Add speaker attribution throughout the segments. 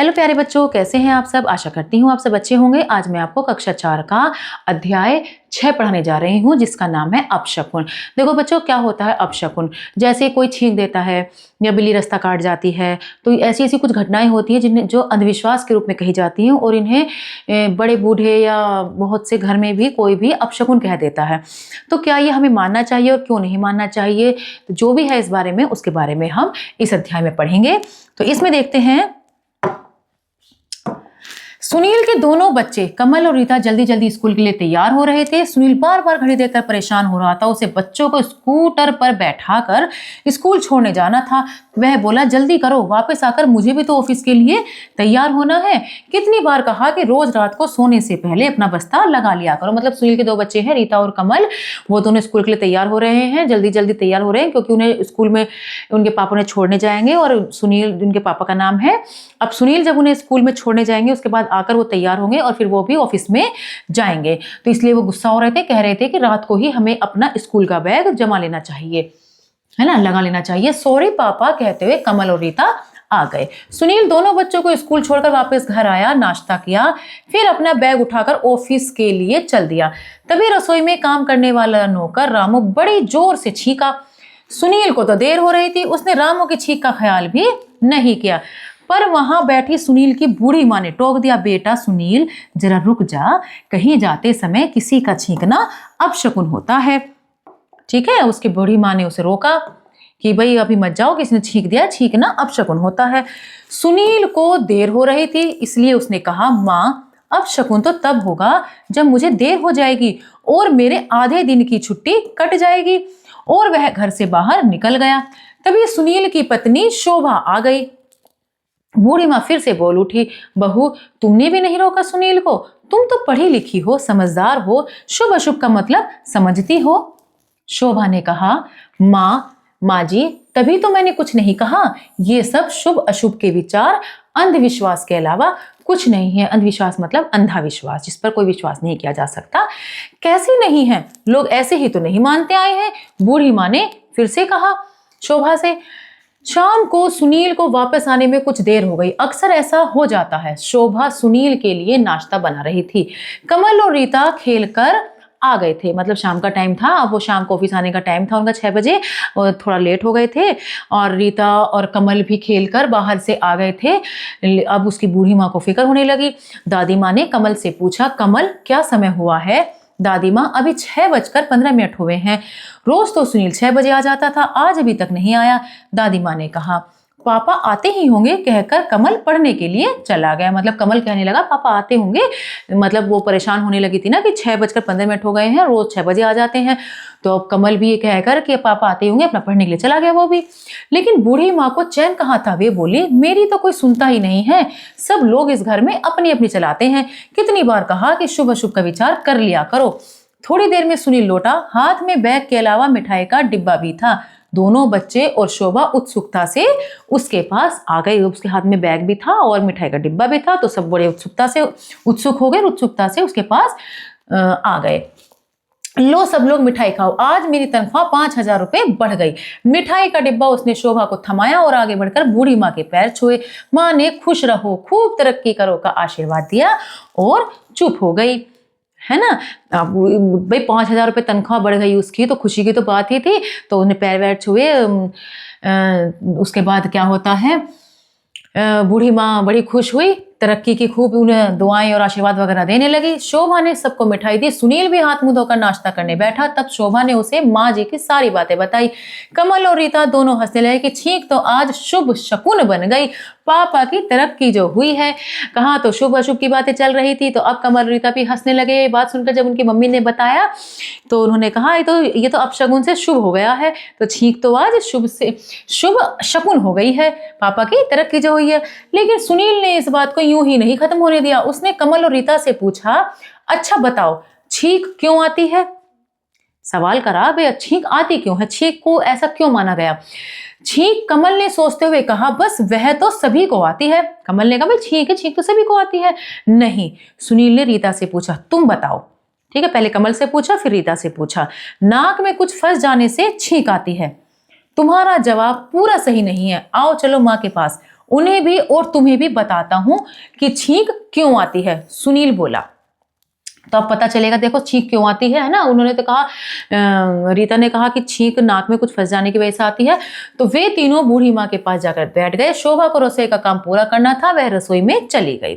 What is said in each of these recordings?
Speaker 1: Hello प्यारे बच्चों, कैसे हैं आप सब। आशा करती हूँ आप सब अच्छे होंगे। आज मैं आपको कक्षा 4 का अध्याय 6 पढ़ाने जा रही हूँ, जिसका नाम है अपशकुन। देखो बच्चों, क्या होता है अपशकुन। जैसे कोई छींक देता है या बिल्ली रास्ता काट जाती है, तो ऐसी ऐसी कुछ घटनाएं होती हैं जिन्हें जो अंधविश्वास के रूप में कही जाती हैं, और इन्हें बड़े बूढ़े या बहुत से घर में भी कोई भी अपशकुन कह देता है। तो क्या ये हमें मानना चाहिए और क्यों नहीं मानना चाहिए, तो जो भी है इस बारे में, उसके बारे में हम इस अध्याय में पढ़ेंगे। तो इसमें देखते हैं, सुनील के दोनों बच्चे कमल और रीता जल्दी जल्दी स्कूल के लिए तैयार हो रहे थे। सुनील बार बार घड़ी देखकर परेशान हो रहा था। उसे बच्चों को स्कूटर पर बैठाकर स्कूल छोड़ने जाना था। वह बोला, जल्दी करो, वापस आकर मुझे भी तो ऑफिस के लिए तैयार होना है। कितनी बार कहा कि रोज रात को सोने से पहले अपना बस्ता लगा लिया करो। मतलब सुनील के दो बच्चे हैं, रीता और कमल, वो दोनों स्कूल के लिए तैयार हो रहे हैं, जल्दी जल्दी तैयार हो रहे हैं, क्योंकि उन्हें स्कूल में उनके पापा उन्हें छोड़ने जाएंगे। और सुनील जिनके पापा का नाम है, अब सुनील जब उन्हें स्कूल में छोड़ने जाएंगे, उसके बाद आकर वो तैयार होंगे और फिर वो भी ऑफिस में जाएंगे। तो इसलिए वो गुस्सा हो रहे थे, कह रहे थे कि रात को ही हमें अपना स्कूल का बैग जमा लेना चाहिए, है ना, लगा लेना चाहिए। सॉरी पापा कहते हुए कमल और रीता आ गए। सुनील दोनों बच्चों को स्कूल छोड़कर वापस घर आया, नाश्ता किया, फिर अपना बैग उठाकर ऑफिस के लिए चल दिया। तभी रसोई में काम करने वाला नौकर रामू बड़ी जोर से छींका। सुनील को तो देर हो रही थी, उसने रामू की छींक का ख्याल भी नहीं किया। पर वहां बैठी सुनील की बूढ़ी मां ने टोक दिया, बेटा सुनील जरा रुक जा, कहीं जाते समय किसी का छींकना अपशकुन होता है। ठीक है, उसकी बूढ़ी मां ने उसे रोका कि भाई अभी मत जाओ, किसी ने छींक दिया, छींकना अपशकुन होता है। सुनील को देर हो रही थी, इसलिए उसने कहा, मां अपशकुन तो तब होगा जब मुझे देर हो जाएगी और मेरे आधे दिन की छुट्टी कट जाएगी। और वह घर से बाहर निकल गया। तभी सुनील की पत्नी शोभा आ गई। बूढ़ी माँ फिर से बोल उठी, बहू तुमने भी नहीं रोका सुनील को, तुम तो पढ़ी लिखी हो, समझदार हो, शुभ अशुभ का मतलब समझती हो। शोभा ने कहा, माँ जी तभी तो मैंने कुछ नहीं कहा, ये सब शुभ अशुभ के विचार अंधविश्वास के अलावा कुछ नहीं है। अंधविश्वास मतलब अंधा विश्वास, जिस पर कोई विश्वास नहीं किया जा सकता। कैसे नहीं है, लोग ऐसे ही तो नहीं मानते आए हैं, बूढ़ी माँ ने फिर से कहा शोभा से। शाम को सुनील को वापस आने में कुछ देर हो गई। अक्सर ऐसा हो जाता है। शोभा सुनील के लिए नाश्ता बना रही थी। कमल और रीता खेलकर आ गए थे, मतलब शाम का टाइम था, अब वो शाम को ऑफिस आने का टाइम था उनका 6 बजे, और थोड़ा लेट हो गए थे। और रीता और कमल भी खेलकर बाहर से आ गए थे। अब उसकी बूढ़ी माँ को फिक्र होने लगी। दादी माँ ने कमल से पूछा, कमल क्या समय हुआ है। दादी माँ, अभी 6:15 हुए हैं। रोज तो सुनील 6 बजे आ जाता था, आज अभी तक नहीं आया। दादी माँ ने कहा, पापा आते ही होंगे, कहकर कमल पढ़ने के लिए चला गया। मतलब कमल कहने लगा पापा आते होंगे, मतलब वो परेशान होने लगी थी ना कि 6:15 हो गए हैं, रोज 6 बजे आ जाते हैं। तो अब कमल भी ये कहकर कि पापा आते होंगे, अपना पढ़ने के लिए चला गया वो भी। लेकिन बूढ़ी माँ को चैन कहाँ था, वे बोली, मेरी तो कोई सुनता ही नहीं है, सब लोग इस घर में अपनी अपनी चलाते हैं। कितनी बार कहा कि शुभ अशुभ का विचार कर लिया करो। थोड़ी देर में सुनील लौटा, हाथ में बैग के अलावा मिठाई का डिब्बा भी था। दोनों बच्चे और शोभा उत्सुकता से उसके पास आ गए। उसके हाथ में बैग भी था और मिठाई का डिब्बा भी था, तो सब बड़े उत्सुक हो गए, उत्सुकता से उसके पास आ गए। लो सब लोग मिठाई खाओ, आज मेरी तनख्वाह 5,000 रुपए बढ़ गई। मिठाई का डिब्बा उसने शोभा को थमाया और आगे बढ़कर बूढ़ी माँ के पैर छुए। माँ ने खुश रहो, खूब तरक्की करो का आशीर्वाद दिया और चुप हो गई, है ना। अब भाई 5,000 रुपये तनख्वाह बढ़ गई उसकी, तो खुशी की तो बात ही थी। तो उन्हें पैर वैर छुए। उसके बाद क्या होता है, बूढ़ी माँ बड़ी खुश हुई, तरक्की की खूब उन्हें दुआएं और आशीर्वाद वगैरह देने लगी। शोभा ने सबको मिठाई दी। सुनील भी हाथ मुंह धोकर नाश्ता करने बैठा। तब शोभा ने उसे माँ जी की सारी बातें बताई। कमल और रीता दोनों हंसने लगे कि छींक तो आज शुभ शकुन बन गई, पापा की तरक्की जो हुई है। कहाँ तो शुभ अशुभ की बातें चल रही थी, तो अब कमल और रीता भी हंसने लगे। बात सुनकर जब उनकी मम्मी ने बताया तो उन्होंने कहा, ये तो अपशकुन से शुभ हो गया है, तो छींक तो आज शुभ से शुभ शकुन हो गई है, पापा की तरक्की जो हुई है। लेकिन सुनील ने इस बात को यूं ही नहीं खत्म होने दिया। उसने कमल और रीता से पूछा, अच्छा बताओ छींक क्यों आती है। सवाल करा, भैया छींक आती क्यों है, छींक को ऐसा क्यों माना गया। छींक, कमल ने सोचते हुए कहा, बस वह तो सभी को आती है। कमल ने कहा, भाई छींक है, छींक तो सभी को आती है। नहीं, सुनील ने रीता से पूछा, तुम बताओ। ठीक है, पहले कमल से पूछा, फिर रीता से पूछा। नाक में कुछ फंस जाने से छींक आती है। तुम्हारा जवाब पूरा सही नहीं है, आओ चलो माँ के पास। उन्हें भी और तुम्हें भी बताता हूँ कि छींक क्यों आती है। सुनील बोला। तो अब पता चलेगा, देखो छींक क्यों आती है ना। उन्होंने तो कहा, रीता ने कहा कि छींक नाक में कुछ फंस जाने की वजह से आती है। तो वे तीनों बूढ़ी माँ के पास जाकर बैठ गए। शोभा को रसोई का काम पूरा करना था, वह रसोई में चली गई।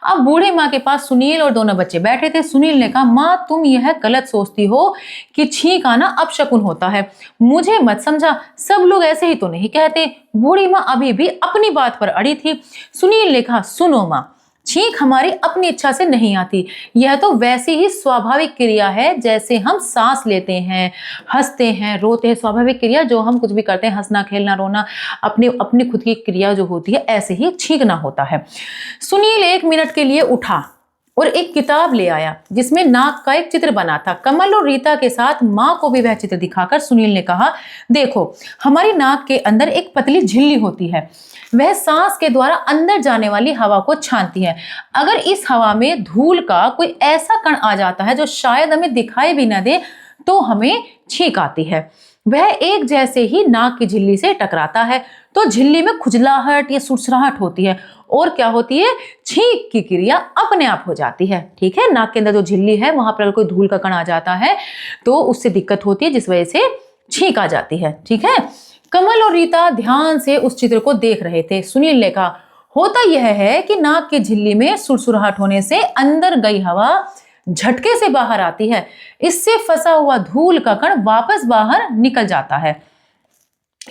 Speaker 1: अब बूढ़ी माँ के पास सुनील और दोनों बच्चे बैठे थे। सुनील ने कहा, माँ तुम यह गलत सोचती हो कि छींक आना अपशकुन होता है, मुझे मत समझा, सब लोग ऐसे ही तो नहीं कहते। बूढ़ी माँ अभी भी अपनी बात पर अड़ी थी। सुनील ने कहा, सुनो माँ, छींक हमारी अपनी इच्छा से नहीं आती, यह तो वैसी ही स्वाभाविक क्रिया है जैसे हम सांस लेते हैं, हंसते हैं, रोते हैं। स्वाभाविक क्रिया, जो हम कुछ भी करते हैं, हंसना, खेलना, रोना, अपनी अपनी खुद की क्रिया जो होती है, ऐसे ही छींकना होता है। सुनील 1 मिनट के लिए उठा और एक किताब ले आया जिसमें नाक का एक चित्र बना था। कमल और रीता के साथ माँ को भी वह चित्र दिखाकर सुनील ने कहा, देखो हमारी नाक के अंदर एक पतली झिल्ली होती है, वह सांस के द्वारा अंदर जाने वाली हवा को छानती है। अगर इस हवा में धूल का कोई ऐसा कण आ जाता है जो शायद हमें दिखाई भी न दे तो हमें छींक आती है। वह एक जैसे ही नाक की झिल्ली से टकराता है तो झिल्ली में खुजलाहट या सुरसराहट होती है और क्या होती है, छींक की क्रिया अपने आप हो जाती है। ठीक है, नाक के अंदर जो झिल्ली है वहां पर कोई धूल का कण आ जाता है तो उससे दिक्कत होती है, जिस वजह से छींक आ जाती है। ठीक है, कमल और रीता ध्यान से उस चित्र को देख रहे थे। सुनील ने कहा, होता यह है कि नाक की झिल्ली में सुरसुराहट होने से अंदर गई हवा झटके से बाहर आती है, इससे फंसा हुआ धूल का कण वापस बाहर निकल जाता है।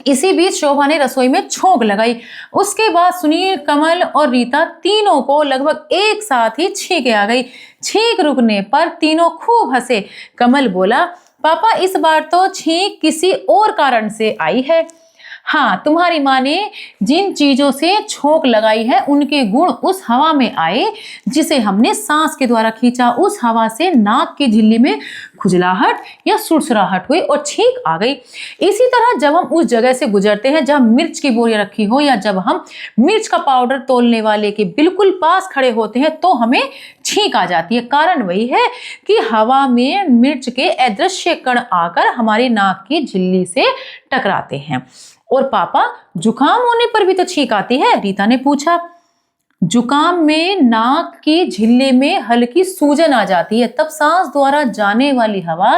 Speaker 1: इसी बीच शोभा ने रसोई में छोंक लगाई। उसके बाद सुनील, कमल और रीता तीनों को लगभग एक साथ ही छींकें आ गई। छींक रुकने पर तीनों खूब हंसे। कमल बोला, पापा इस बार तो छींक किसी और कारण से आई है। हाँ, तुम्हारी माँ ने जिन चीजों से छोंक लगाई है उनके गुण उस हवा में आए जिसे हमने सांस के द्वारा खींचा। उस हवा से नाक की झिल्ली में खुजलाहट या सुरसुराहट हुई और छींक आ गई। इसी तरह जब हम उस जगह से गुजरते हैं जहां मिर्च की बोरियां रखी हो या जब हम मिर्च का पाउडर तोलने वाले के बिल्कुल पास खड़े होते हैं तो हमें छींक आ जाती है। कारण वही है कि हवा में मिर्च के अदृश्य कण आकर हमारी नाक की झिल्ली से टकराते हैं। और पापा, जुकाम होने पर भी तो छींक आती है? रीता ने पूछा। जुकाम में नाक की झिल्ली में हल्की सूजन आ जाती है, तब सांस द्वारा जाने वाली हवा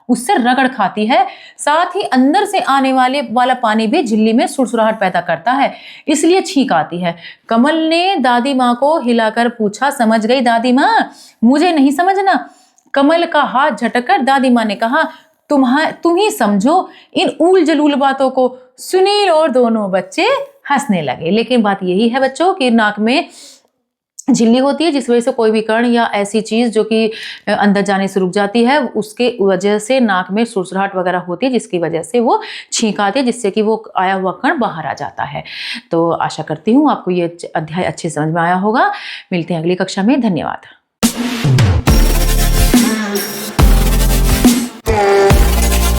Speaker 1: उससे रगड़ खाती है, साथ ही अंदर से आने वाला पानी भी झिल्ली में सुरसुराहट पैदा करता है, इसलिए छींक आती है। कमल ने दादी माँ को हिलाकर पूछा, समझ गई दादी माँ? मुझे नहीं समझना। कमल का हाथ झटककर दादी माँ ने कहा, तुम ही समझो इन ऊल जलूल बातों को। सुनील और दोनों बच्चे हंसने लगे। लेकिन बात यही है बच्चों कि नाक में झिल्ली होती है जिस वजह से कोई भी कण या ऐसी चीज जो कि अंदर जाने से रुक जाती है, उसके वजह से नाक में सुरसुराहट वगैरह होती है, जिसकी वजह से वो छींक आती है, जिससे कि वो आया हुआ कण बाहर आ जाता है। तो आशा करती हूँ आपको ये अध्याय अच्छे समझ में आया होगा। मिलते हैं अगली कक्षा में। धन्यवाद।